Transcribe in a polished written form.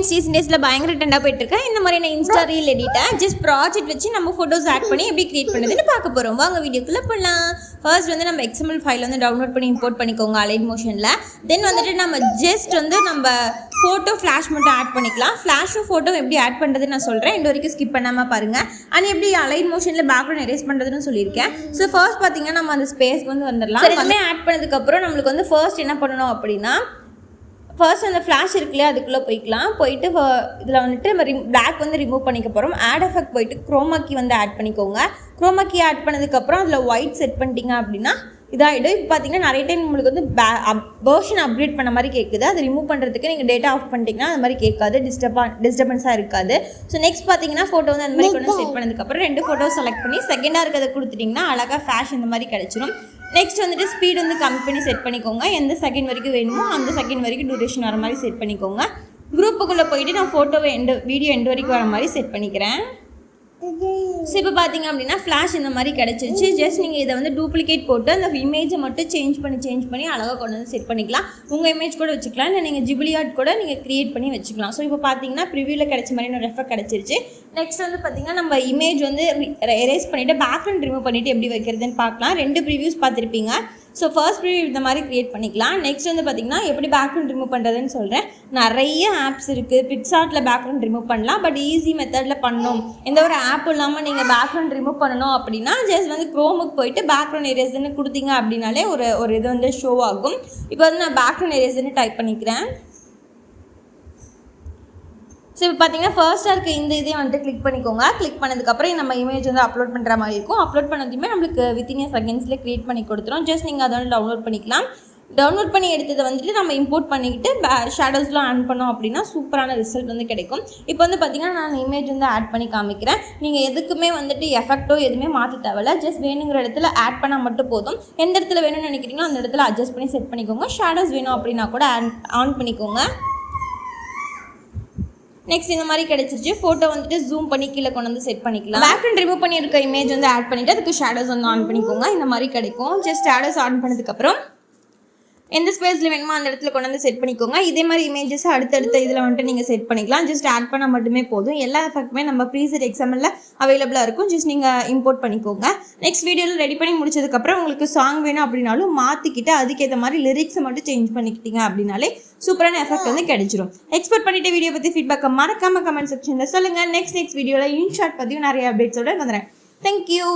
Friends recent டேஸில் பயங்கர ட்ரெண்டாக போயிட்டுருக்கேன். இந்த மாதிரி நான் இன்ஸ்டா ரீல் எடிட்டை ஜஸ்ட் ப்ராஜெக்ட் வச்சு நம்ம ஃபோட்டோஸ் ஆட் பண்ணி எப்படி க்ரியேட் பண்ணுறதுன்னு பார்க்க போகிறோம். வாங்க வீடியோக்குள்ளே போகலாம். ஃபர்ஸ்ட் வந்து நம்ம XML ஃபைல் வந்து டவுன்லோட் பண்ணி இம்போர்ட் பண்ணிக்கோங்க அலைன் மோஷனில். தென் வந்துட்டு நம்ம ஜஸ்ட் வந்து நம்ம ஃபோட்டோ ஃப்ளாஷ் மட்டும் ஆட் பண்ணிக்கலாம். ஃப்ளாஷும் ஃபோட்டோ எப்படி ஆட் பண்ணுறதுன்னு நான் சொல்கிறேன். இந்த வரைக்கும் ஸ்கிப் பண்ணாமல் பாருங்கள். அண்ட் எப்படி அலைன் மோஷனில் பேக்ரவுண்ட் எரேஸ் பண்ணுறதுன்னு சொல்லியிருக்கேன். ஸோ ஃபர்ஸ்ட் பார்த்தீங்கன்னா நம்ம அந்த ஸ்பேஸ்க்கு வந்து வந்துடலாம். எல்லாமே ஆட் பண்ணதுக்கப்புறம் நம்மளுக்கு வந்து ஃபர்ஸ்ட் என்ன பண்ணணும் அப்படின்னா, ஃபர்ஸ்ட் அந்த ஃப்ளாஷ் இருக்குல்லையா அதுக்குள்ளே போய்க்கலாம். போயிட்டு இதில் வந்துட்டு பிளாக் வந்து ரிமூவ் பண்ணிக்க போகிறோம். ஆட் எஃபெக்ட் போயிட்டு குரோமாக்கி வந்து ஆட் பண்ணிக்கோங்க. குரோமாக்கி ஆட் பண்ணதுக்கப்புறம் அதில் ஒயிட் செட் பண்ணிட்டீங்க அப்படின்னா இதாகிடும். இப்போ பார்த்தீங்கன்னா நிறைய டைம் உங்களுக்கு வந்து வேர்ஷன் அப்டேட் பண்ண மாதிரி கேட்குது. அது ரிமூவ் பண்ணுறதுக்கு நீங்கள் டேட்டா ஆஃப் பண்ணிட்டீங்கன்னா அது மாதிரி கேட்காது, டிஸ்டர்பன்ஸாக இருக்காது. ஸோ நெக்ஸ்ட் பார்த்தீங்கன்னா ஃபோட்டோ வந்து அந்த மாதிரி கொண்டு செட் பண்ணதுக்கப்புறம் 2 ஃபோட்டோ செலக்ட் பண்ணி செகண்டாக இருக்கிறத கொடுத்துட்டிங்கன்னா அழகாக ஃப்ளாஷ் இந்த மாதிரி கிடச்சிரும். நெக்ஸ்ட் வந்துட்டு ஸ்பீட் வந்து கம்மி பண்ணி செட் பண்ணிக்கோங்க. எந்த செகண்ட் வரைக்கும் வேணுமோ அந்த செகண்ட் வரைக்கும் டியூரேஷன் வர மாதிரி செட் பண்ணிக்கோங்க. குரூப்புக்குள்ளே போயிட்டு நான் ஃபோட்டோவை வீடியோ எண்டு வரைக்கும் வர மாதிரி செட் பண்ணிக்கிறேன். ஸோ இப்போ பார்த்தீங்க அப்படின்னா ஃப்ளாஷ் இந்த மாதிரி கிடச்சிருச்சு. ஜஸ்ட் நீங்கள் இதை வந்து டூப்ளிகேட் போட்டு அந்த இமேஜை மட்டும் சேஞ்ச் பண்ணி அழகாக கொண்டு வந்து செட் பண்ணிக்கலாம். உங்கள் இமேஜ் கூட வச்சுக்கலாம், இல்லை நீங்கள் ஜிபிலி ஆர்ட் கூட நீங்கள் க்ரியேட் பண்ணி வச்சுக்கலாம். ஸோ இப்போ பார்த்தீங்கன்னா ப்ரிவியூவில் கிடச்ச மாதிரி ஒரு எஃபெக்ட் கிடச்சிருச்சு. நெக்ஸ்ட் வந்து பார்த்தீங்கன்னா நம்ம இமேஜ் வந்து எரேஸ் பண்ணிவிட்டு பேக்ரவுண்ட் ரிமூவ் பண்ணிவிட்டு எப்படி வைக்கிறதுன்னு பார்க்கலாம். 2 ப்ரிவியூஸ் பார்த்துருப்பீங்க. ஸோ ஃபர்ஸ்ட் ப்ரிவியூ இந்த மாதிரி க்ரியேட் பண்ணிக்கலாம். நெக்ஸ்ட் வந்து பார்த்திங்கன்னா எப்படி பேக்ரவுண்ட் ரிமூவ் பண்ணுறதுன்னு சொல்கிறேன். நிறைய ஆப்ஸ் இருக்குது. பிக்சார்ட்டில் பேக்ரவுண்ட் ரிமூவ் பண்ணலாம். பட் ஈஸி மெத்தடில் பண்ணணும், எந்த ஒரு ஆப் இல்லாமல் நீங்கள் பேக்ரவுண்ட் ரிமூவ் பண்ணணும் அப்படின்னா ஜஸ்ட் வந்து க்ரோமுக்கு போயிட்டு பேக்ரவுண்ட் எரேஸ்ன்னு கொடுத்தீங்க அப்படின்னாலே ஒரு இது வந்து ஷோ ஆகும். இப்போ வந்து நான் பேக்ரவுண்ட் எரேஸ்ன்னு டைப் பண்ணிக்கிறேன். ஸோ இப்போ பார்த்தீங்கன்னா ஃபர்ஸ்ட்டாக இருக்க இந்த இதையும் வந்துட்டு கிளிக் பண்ணிக்கோங்க. கிளிக் பண்ணதுக்கப்புறம் நம்ம இமேஜ் வந்து அப்லோட் பண்ணுற மாதிரி இருக்கும். அப்லோட் பண்ணதுமே நம்மளுக்கு வித்தின் செகண்ட்ஸில் க்ரியேட் பண்ணி கொடுத்துரும். ஜஸ்ட் நீங்கள் அதை வந்து டவுன்லோட் பண்ணிக்கலாம். டவுன்லோட் பண்ணி எடுத்ததை வந்துட்டு நம்ம இம்போர்ட் பண்ணிக்கிட்டு ஷேடோஸ்லாம் ஆட் பண்ணோம் அப்படின்னா சூப்பரான ரிசல்ட் வந்து கிடைக்கும். இப்போ வந்து பார்த்திங்கன்னா நான் இமேஜ் வந்து ஆட் பண்ணி காமிக்கிறேன். நீங்கள் எதுக்குமே வந்துட்டு எஃபெக்ட்டோ எதுவுமே மாற்ற தேவையில்ல. ஜஸ்ட் வேணுங்கிற இடத்துல ஆட் பண்ணால் மட்டும் போதும். எந்த இடத்துல வேணும்னு நினைக்கிறீங்களோ அந்த இடத்துல அட்ஜஸ்ட் பண்ணி செட் பண்ணிக்கோங்க. ஷேடோஸ் வேணும் அப்படின்னா கூட ஆன் பண்ணிக்கோங்க. நெக்ஸ்ட் இந்த மாதிரி கிடச்சிருச்சு. ஃபோட்டோ வந்துட்டு ஜூம் பண்ணி கீழே கொண்டு வந்து செட் பண்ணிக்கலாம். பேக்ரவுண்ட் ரிமூவ் பண்ணியிருக்க இமேஜ் வந்து ஆட் பண்ணிவிட்டு அதுக்கு ஷேடோஸ் வந்து ஆன் பண்ணிக்கோங்க. இந்த மாதிரி கிடைக்கும். ஜஸ்ட் ஷேடோஸ் ஆன் பண்ணதுக்கப்புறம் எந்த ஸ்பேஸில் வேணுமோ அந்த இடத்துல கொண்டு வந்து செட் பண்ணிக்கோங்க. இதே மாதிரி இமேஜஸ் அடுத்தடுத்த இதில் வந்துட்டு நீங்கள் செட் பண்ணிக்கலாம். ஜஸ்ட் ஆட் பண்ணால் மட்டுமே போதும். எல்லா எஃபெக்ட்டுமே நம்ம ப்ரீசெட் XML அவைலபிளாக இருக்கும். ஜஸ்ட் நீங்கள் இம்போர்ட் பண்ணிக்கோங்க. நெக்ஸ்ட் வீடியோவில் ரெடி பண்ணி முடிச்சதுக்கப்புறம் உங்களுக்கு சாங் வேணும் அப்படின்னாலும் மாற்றிக்கிட்டு அதுக்கேற்ற மாதிரி லிரிக்ஸை மட்டும் சேஞ்ச் பண்ணிக்கிட்டீங்க அப்படின்னாலே சூப்பரான எஃபெக்ட் வந்து கிடைச்சிரும். எக்ஸ்போர்ட் பண்ணிட்டு வீடியோ பற்றி ஃபீட்பேக்கை மறக்காம கமெண்ட் செக்ஷனில் சொல்லுங்கள். நெக்ஸ்ட் வீடியோவில் இன்ஷாட் பற்றியும் நிறைய அப்டேட்ஸோட வந்துடுறேன். தேங்க்யூ.